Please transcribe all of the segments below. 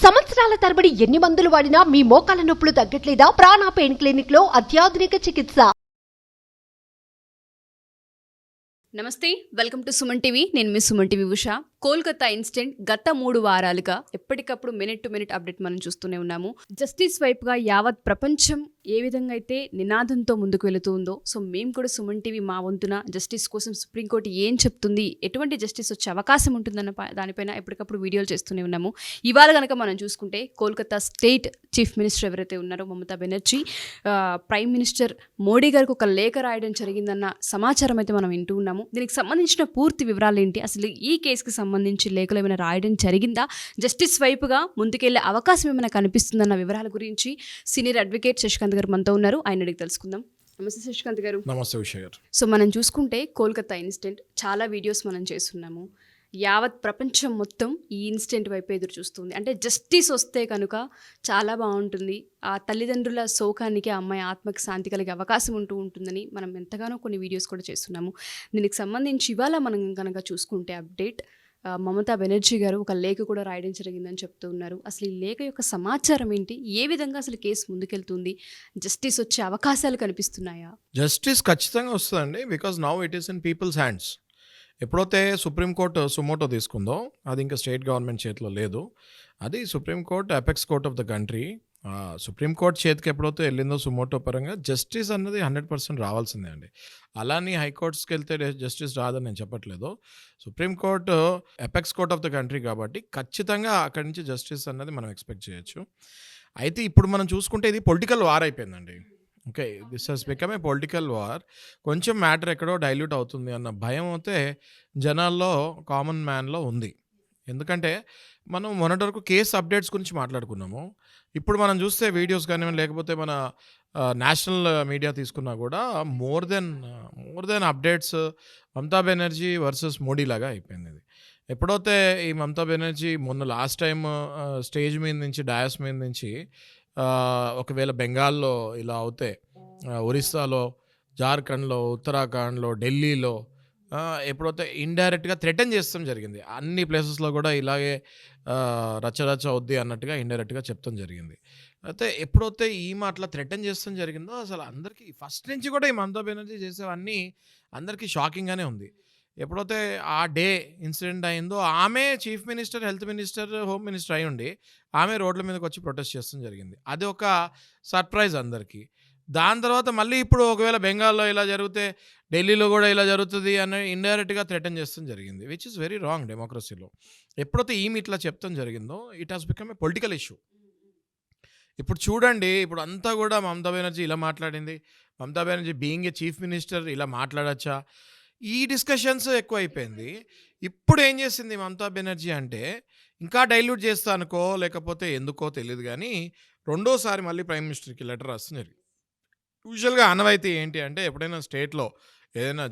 సంవత్సరాల తరబడి ఎన్ని మందులు వాడినా మీ మోకాల నొప్పులు తగ్గట్లేదా? ప్రాణ పెయిన్ క్లినిక్ లో అత్యాధునిక చికిత్స. నమస్తే, వెల్కమ్ టు సుమన్ టీవీ. నేను మీ సుమన్ టీవీ ఉషా. కోల్కతా ఇన్సిడెంట్ గత 3 వారాలుగా ఎప్పటికప్పుడు మినిట్ టు మినిట్ అప్డేట్ మనం చూస్తూనే ఉన్నాము. జస్టిస్ వైపుగా యావత్ ప్రపంచం ఏ విధంగా అయితే నినాదంతో ముందుకు వెళుతూ ఉందో, సో మేము కూడా సుమన్ టీవీ మా వంతున జస్టిస్ కోసం సుప్రీంకోర్టు ఏం చెప్తుంది, ఎటువంటి జస్టిస్ వచ్చే అవకాశం ఉంటుందన్న దానిపైన ఎప్పటికప్పుడు వీడియోలు చేస్తూనే ఉన్నాము. ఇవాళ కనుక మనం చూసుకుంటే కోల్కతా స్టేట్ చీఫ్ మినిస్టర్ ఎవరైతే ఉన్నారో మమతా బెనర్జీ, ప్రైమ్ మినిస్టర్ మోడీ గారికి ఒక లేఖ రాయడం జరిగిందన్న సమాచారం అయితే మనం వింటూ ఉన్నాము. దీనికి సంబంధించిన పూర్తి వివరాలు ఏంటి, అసలు ఈ కేసుకి సంబంధించి లేఖలు ఏమైనా రాయడం జరిగిందా, జస్టిస్ వైపుగా ముందుకెళ్లే అవకాశం ఏమైనా కనిపిస్తుందన్న వివరాల గురించి సీనియర్ అడ్వకేట్ శశికాంత్ గారు మనతో ఉన్నారు. ఆయన అడిగి తెలుసుకుందాం. నమస్తే శశికాంత్ గారు. నమస్తే ఉషా గారు. సో మనం చూసుకుంటే కోల్కతా ఇన్సిడెంట్ చాలా వీడియోస్ మనం చేస్తున్నాము. యావత్ ప్రపంచం మొత్తం ఈ ఇన్సిడెంట్ వైపు ఎదురు చూస్తుంది. అంటే జస్టిస్ వస్తే కనుక చాలా బాగుంటుంది, ఆ తల్లిదండ్రుల శోకానికి ఆ అమ్మాయి ఆత్మకి శాంతి కలిగే అవకాశం ఉంటుందని మనం ఎంతగానో కొన్ని వీడియోస్ కూడా చేస్తున్నాము. దీనికి సంబంధించి ఇవాళ మనం కనుక చూసుకుంటే అప్డేట్, మమతా బెనర్జీ గారు ఒక లేఖ కూడా రాయడం జరిగిందని చెప్తూ ఉన్నారు. అసలు ఈ లేఖ యొక్క సమాచారం ఏంటి, ఏ విధంగా అసలు కేసు ముందుకెళ్తుంది, జస్టిస్ వచ్చే అవకాశాలు కనిపిస్తున్నాయా? జస్టిస్ ఖచ్చితంగా వస్తుందండి, because now it is in people's hands. ఎప్పుడైతే సుప్రీంకోర్టు సుమోటో తీసుకుందో అది ఇంకా స్టేట్ గవర్నమెంట్ చేతిలో లేదు. అది supreme court apex court of the country. Supreme court చేతికి ఎప్పుడైతే వెళ్ళిందో సుమోటో పరంగా జస్టిస్ అన్నది 100% రావాల్సిందే అండి. అలానే హైకోర్ట్స్కి వెళ్తే జస్టిస్ రాదని నేను చెప్పట్లేదు. Supreme court apex court of the country కాబట్టి ఖచ్చితంగా అక్కడి నుంచి జస్టిస్ అన్నది మనం ఎక్స్పెక్ట్ చేయొచ్చు. అయితే ఇప్పుడు మనం చూసుకుంటే ఇది పొలిటికల్ వార్ అయిపోయిందండి. Okay, this has become a political war. కొంచెం మ్యాటర్ ఎక్కడో డైల్యూట్ అవుతుంది అన్న భయం అయితే జనాల్లో, కామన్ మ్యాన్లో ఉంది. ఎందుకంటే మనం మొన్నటి వరకు కేసు అప్డేట్స్ గురించి మాట్లాడుకున్నాము. ఇప్పుడు మనం చూస్తే వీడియోస్ కానివ్వండి, లేకపోతే మన నేషనల్ మీడియా తీసుకున్నా కూడా more than updates Mamata Banerjee versus Modi లాగా అయిపోయింది ఇది. ఎప్పుడైతే ఈ మమతా బెనర్జీ మొన్న లాస్ట్ టైం స్టేజ్ మీద నుంచి, డయాస్ మీద నుంచి ఒకవేళ బెంగాల్లో ఇలా అవుతే, ఒరిస్సాలో, జార్ఖండ్లో, ఉత్తరాఖండ్లో, ఢిల్లీలో ఎప్పుడైతే ఇండైరెక్ట్గా థ్రెటన్ చేస్తాం జరిగింది. అన్ని ప్లేసెస్లో కూడా ఇలాగే రచ్చరచ్చ అవుద్ది అన్నట్టుగా ఇండైరెక్ట్గా చెప్తాం జరిగింది. అయితే ఎప్పుడైతే ఈ మాటల థ్రెటన్ చేస్తాం జరిగిందో అసలు అందరికీ ఫస్ట్ నుంచి కూడా ఈ మమతా బెనర్జీ చేసేవన్నీ అందరికీ షాకింగ్గానే ఉంది. ఎప్పుడైతే ఆ డే ఇన్సిడెంట్ అయిందో ఆమె chief minister, health minister, home minister అయి ఉండి ఆమె రోడ్ల మీదకి వచ్చి ప్రొటెస్ట్ చేస్తాం జరిగింది. అది ఒక సర్ప్రైజ్ అందరికీ. దాని తర్వాత మళ్ళీ ఇప్పుడు ఒకవేళ బెంగాల్లో ఇలా జరిగితే ఢిల్లీలో కూడా ఇలా జరుగుతుంది అని ఇండైరెక్ట్గా థ్రెటన్ చేస్తాం జరిగింది, విచ్ ఇస్ వెరీ రాంగ్ డెమోక్రసీలో. ఎప్పుడైతే ఈమె ఇట్లా చెప్తాం జరిగిందో it has become a political issue. ఇప్పుడు చూడండి, ఇప్పుడు అంతా కూడా మమతా బెనర్జీ ఇలా మాట్లాడింది, Mamata Banerjee being a chief minister ఇలా మాట్లాడచ్చా, ఈ డిస్కషన్స్ ఎక్కువ అయిపోయింది. ఇప్పుడు ఏం చేసింది మమతా బెనర్జీ అంటే ఇంకా డైల్యూట్ చేస్తానుకో లేకపోతే ఎందుకో తెలియదు కానీ రెండోసారి మళ్ళీ ప్రైమ్ మినిస్టర్కి లెటర్ రాస్తుంది జరిగింది. యూజువల్గా ఆనవాయితీ ఏంటి అంటే ఎప్పుడైనా స్టేట్లో ఏదైనా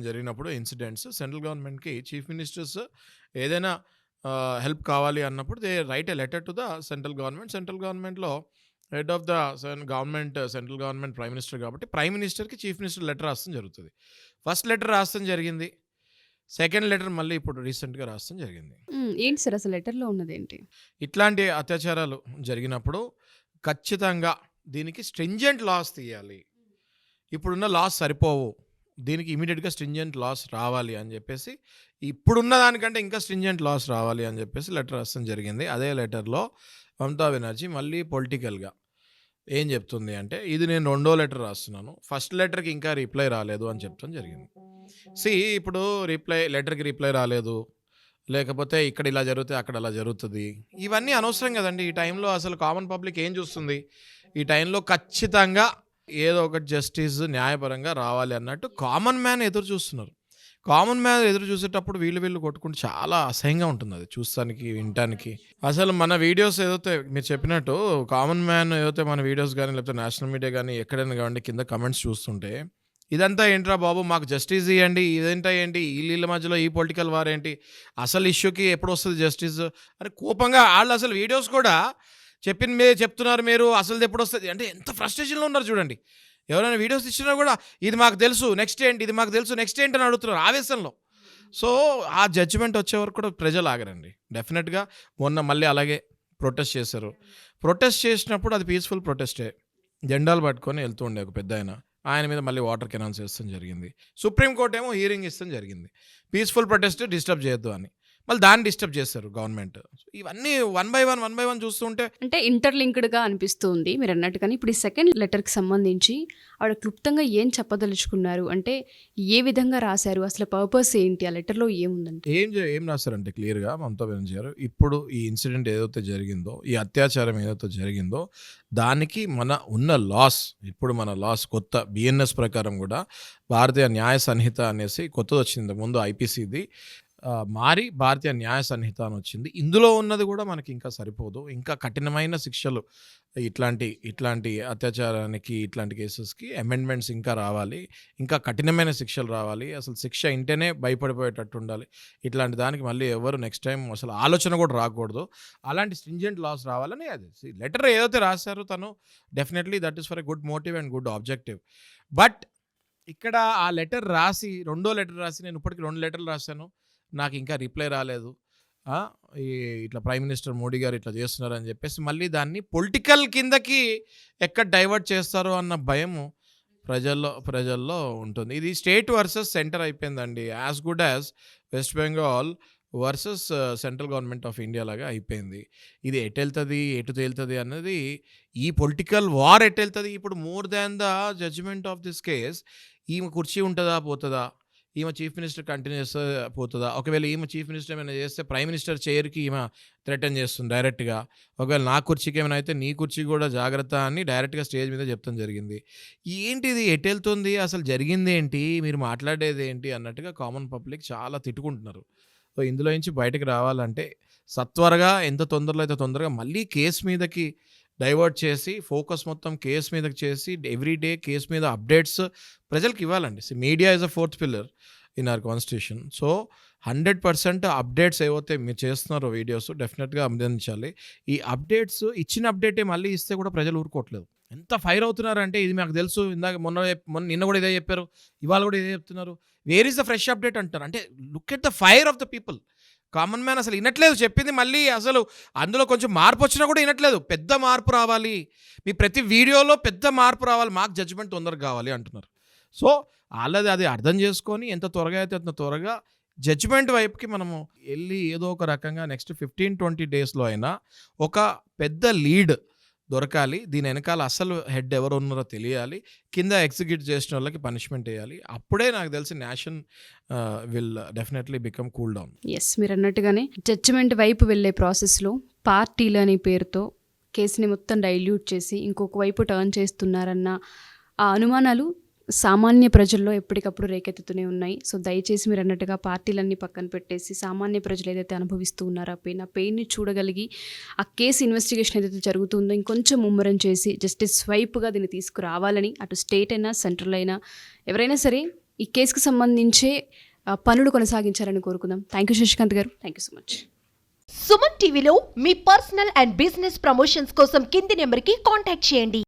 జరిగినప్పుడు ఇన్సిడెంట్స్ సెంట్రల్ గవర్నమెంట్కి చీఫ్ మినిస్టర్స్ ఏదైనా హెల్ప్ కావాలి అన్నప్పుడు they write a letter to the central government. Central గవర్నమెంట్లో head of the government, central government prime minister కాబట్టి ప్రైమ్ మినిస్టర్కి చీఫ్ మినిస్టర్ లెటర్ రాస్తాం జరుగుతుంది. ఫస్ట్ లెటర్ రాస్తాం జరిగింది, సెకండ్ లెటర్ మళ్ళీ ఇప్పుడు రీసెంట్గా రాస్తాం జరిగింది. ఏంటి సార్ అసలు లెటర్లో ఉన్నది ఏంటి? ఇట్లాంటి అత్యాచారాలు జరిగినప్పుడు ఖచ్చితంగా దీనికి స్ట్రింజెంట్ లాస్ తీయాలి, ఇప్పుడున్న లాస్ సరిపోవు, దీనికి ఇమీడియట్గా స్ట్రింజెంట్ లాస్ రావాలి అని చెప్పేసి, ఇప్పుడున్న దానికంటే ఇంకా స్ట్రింజెంట్ లాస్ రావాలి అని చెప్పేసి లెటర్ రాస్తాం జరిగింది. అదే లెటర్లో మమతా బెనర్జీ మళ్ళీ పొలిటికల్గా ఏం చెప్తుంది అంటే ఇది నేను రెండో లెటర్ రాస్తున్నాను, ఫస్ట్ లెటర్కి ఇంకా రిప్లై రాలేదు అని చెప్తాం జరిగింది. ఇప్పుడు లెటర్కి రిప్లై రాలేదు, లేకపోతే ఇక్కడ ఇలా జరిగితే అక్కడ అలా జరుగుతుంది, ఇవన్నీ అనవసరం కదండి. ఈ టైంలో అసలు కామన్ పబ్లిక్ ఏం చూస్తుంది, ఈ టైంలో ఖచ్చితంగా ఏదో ఒకటి జస్టిస్ న్యాయపరంగా రావాలి అన్నట్టు కామన్ మ్యాన్ ఎదురు చూస్తున్నారు. కామన్ మ్యాన్ ఎదురు చూసేటప్పుడు వీళ్ళు కొట్టుకుంటే చాలా అసహ్యంగా ఉంటుంది అది చూస్తానికి, వినటానికి. అసలు మన వీడియోస్ ఏదైతే మీరు చెప్పినట్టు కామన్ మ్యాన్ ఏదైతే మన వీడియోస్ కానీ లేకపోతే నేషనల్ మీడియా కానీ ఎక్కడైనా కావండి కింద కమెంట్స్ చూస్తుంటే ఇదంతా ఏంట్రా బాబు, మాకు జస్టిస్ ఇవ్వండి, ఇదంతా ఏంటి, వీళ్ళ మధ్యలో ఈ పొలిటికల్ వార్ ఏంటి, అసలు ఇష్యూకి ఎప్పుడు వస్తుంది జస్టిస్ అని కోపంగా వాళ్ళు అసలు వీడియోస్ కూడా చెప్తున్నారు మీరు, అసలు ఎప్పుడు వస్తుంది అంటే ఎంత ఫ్రస్ట్రేషన్లో ఉన్నారు చూడండి. ఎవరైనా వీడియోస్ ఇచ్చినా కూడా ఇది మాకు తెలుసు నెక్స్ట్ ఏంటి, ఇది మాకు తెలుసు నెక్స్ట్ ఏంటి అని అడుగుతున్నారు ఆవేశంలో. సో ఆ జడ్జిమెంట్ వచ్చే వరకు కూడా ప్రజలు ఆగరండి. డెఫినెట్గా మొన్న మళ్ళీ అలాగే ప్రొటెస్ట్ చేశారు. ప్రొటెస్ట్ చేసినప్పుడు అది పీస్ఫుల్ ప్రొటెస్టే. జెండాలు పట్టుకొని వెళ్తూ ఉండే ఒక పెద్ద ఆయన మీద మళ్ళీ వాటర్ కెనాన్స్ వేస్తాం జరిగింది. సుప్రీంకోర్టు ఏమో హియరింగ్ ఇస్తాం జరిగింది, పీస్ఫుల్ ప్రొటెస్ట్ డిస్టర్బ్ చేయొద్దు అని. మళ్ళీ దాన్ని డిస్టర్బ్ చేస్తారు గవర్నమెంట్. ఇవన్నీ వన్ బై వన్ చూస్తుంటే అంటే ఇంటర్లింక్డ్గా అనిపిస్తుంది మీరు అన్నట్టుగానే. ఇప్పుడు ఈ సెకండ్ లెటర్కి సంబంధించి ఆవిడ క్లుప్తంగా ఏం చెప్పదలుచుకున్నారు, అంటే ఏ విధంగా రాశారు, అసలు పర్పస్ ఏంటి, ఆ లెటర్లో ఏముందంటే ఏం రాస్తారంటే క్లియర్గా మమతా బెనర్జీ గారు, ఇప్పుడు ఈ ఇన్సిడెంట్ ఏదైతే జరిగిందో, ఈ అత్యాచారం ఏదైతే జరిగిందో దానికి ఉన్న లాస్, ఇప్పుడు మన లాస్ కొత్త బిఎన్ఎస్ ప్రకారం కూడా భారతీయ న్యాయ సంహిత అనేసి కొత్తది వచ్చింది. ముందు ఐపీసీది మారి భారతీయ న్యాయ సంహిత అని వచ్చింది. ఇందులో ఉన్నది కూడా మనకి ఇంకా సరిపోదు, ఇంకా కఠినమైన శిక్షలు ఇట్లాంటి అత్యాచారానికి, ఇట్లాంటి కేసెస్కి అమెండ్మెంట్స్ ఇంకా రావాలి, ఇంకా కఠినమైన శిక్షలు రావాలి. అసలు శిక్ష ఇంటేనే భయపడిపోయేటట్టు ఉండాలి. ఇట్లాంటి దానికి మళ్ళీ ఎవరు నెక్స్ట్ టైం అసలు ఆలోచన కూడా రాకూడదు. అలాంటి స్ట్రింజెంట్ లాస్ రావాలని అది లెటర్ ఏదైతే రాశారో తను definitely that is for a good motive and good objective. But ఇక్కడ ఆ లెటర్ రాసి, రెండో లెటర్ రాసి, నేను ఇప్పటికి 2 లెటర్లు రాశాను, నాకు ఇంకా రిప్లై రాలేదు. ఇట్లా ప్రైమ్ మినిస్టర్ మోడీ గారు ఇట్లా చేస్తున్నారని చెప్పేసి మళ్ళీ దాన్ని పొలిటికల్ కిందకి ఎక్కడ డైవర్ట్ చేస్తారో అన్న భయము ప్రజల్లో ఉంటుంది. ఇది స్టేట్ వర్సెస్ సెంటర్ అయిపోయిందండి. As good as west Bengal versus central government of India లాగా అయిపోయింది. ఇది ఎటు తేలుతుంది అన్నది, ఈ పొలిటికల్ వార్ ఎటు వెళ్తుంది. ఇప్పుడు more than the judgement of this case, ఈమె కుర్చీ ఉంటుందా పోతుందా, ఈమె చీఫ్ మినిస్టర్ కంటిన్యూ చేస్తే పోతుందా, ఒకవేళ ఈమె చీఫ్ మినిస్టర్ ఏమైనా చేస్తే ప్రైమ్ మినిస్టర్ చైర్కి ఈమె థ్రెటన్ చేస్తుంది డైరెక్ట్గా, ఒకవేళ నా కుర్చీకి ఏమైనా అయితే నీ కుర్చీ కూడా జాగ్రత్త అని డైరెక్ట్గా స్టేజ్ మీద చెప్తాం జరిగింది. ఏంటిది ఎటు వెళ్తుంది, అసలు జరిగింది ఏంటి, మీరు మాట్లాడేది ఏంటి అన్నట్టుగా కామన్ పబ్లిక్ చాలా తిట్టుకుంటున్నారు. సో ఇందులో నుంచి బయటకు రావాలంటే సత్వరగా, ఎంత తొందరలో అయితే తొందరగా మళ్ళీ కేసు మీదకి డైవర్ట్ చేసి, ఫోకస్ మొత్తం కేసు మీదకి చేసి, ఎవ్రీడే కేసు మీద అప్డేట్స్ ప్రజలకు ఇవ్వాలండి. Media is a 4th pillar in our constitution. So 100% updates ఏవైతే మీరు చేస్తున్నారో వీడియోస్ డెఫినెట్గా అభినందించాలి. ఈ అప్డేట్స్ ఇచ్చిన అప్డేటే మళ్ళీ ఇస్తే కూడా ప్రజలు ఊరుకోవట్లేదు. ఎంత ఫైర్ అవుతున్నారంటే, ఇది మాకు తెలుసు, ఇందాక నిన్న కూడా ఇదే చెప్పారు, ఇవాళ కూడా ఇదే చెప్తున్నారు, where is the fresh update అంటారు. అంటే look at the fire of the people. Common man అసలు వినట్లేదు చెప్పింది, మళ్ళీ అసలు అందులో కొంచెం మార్పు వచ్చినా కూడా వినట్లేదు. పెద్ద మార్పు రావాలి, మీ ప్రతి వీడియోలో పెద్ద మార్పు రావాలి, మాకు జడ్జిమెంట్ తొందరగా కావాలి అంటున్నారు. సో వాళ్ళది అది అర్థం చేసుకొని ఎంత త్వరగా అయితే అంత త్వరగా జడ్జిమెంట్ వైపుకి మనము వెళ్ళి ఏదో ఒక రకంగా నెక్స్ట్ 15-20 డేస్లో అయినా ఒక పెద్ద లీడ్ దొరకాలి. దీని వెనకాల అసలు హెడ్ ఎవరు ఉన్నారో తెలియాలి, కింద ఎగ్జిక్యూట్ చేసిన వాళ్ళకి పనిష్మెంట్ వేయాలి. అప్పుడే నాకు తెలిసి nation will definitely become cool down. Yes, మీరు అన్నట్టుగానే జడ్జిమెంట్ వైపు వెళ్ళే ప్రాసెస్లో పార్టీలు అనే పేరుతో కేసుని మొత్తం డైల్యూట్ చేసి ఇంకొక వైపు టర్న్ చేస్తున్నారన్న ఆ అనుమానాలు సామాన్య ప్రజల్లో ఎప్పటికప్పుడు రేకెత్తుతూనే ఉన్నాయి. సో దయచేసి మీరు అన్నట్టుగా పార్టీలన్నీ పక్కన పెట్టేసి సామాన్య ప్రజలు ఏదైతే అనుభవిస్తూ ఉన్నారో ఆ పెయిన్ని చూడగలిగి, ఆ కేసు ఇన్వెస్టిగేషన్ ఏదైతే జరుగుతుందో ఇంకొంచెం ముమ్మరం చేసి జస్టిస్ వైపుగా దీన్ని తీసుకురావాలని అటు స్టేట్ అయినా సెంట్రల్ అయినా ఎవరైనా సరే ఈ కేసుకు సంబంధించే పనులు కొనసాగించాలని కోరుకుందాం. థ్యాంక్ యూ శశికాంత్ గారు, thank you so much. Suman టీవీలో మీ పర్సనల్ అండ్ బిజినెస్ ప్రమోషన్స్ కోసం కింది నెంబర్కి కాంటాక్ట్ చేయండి.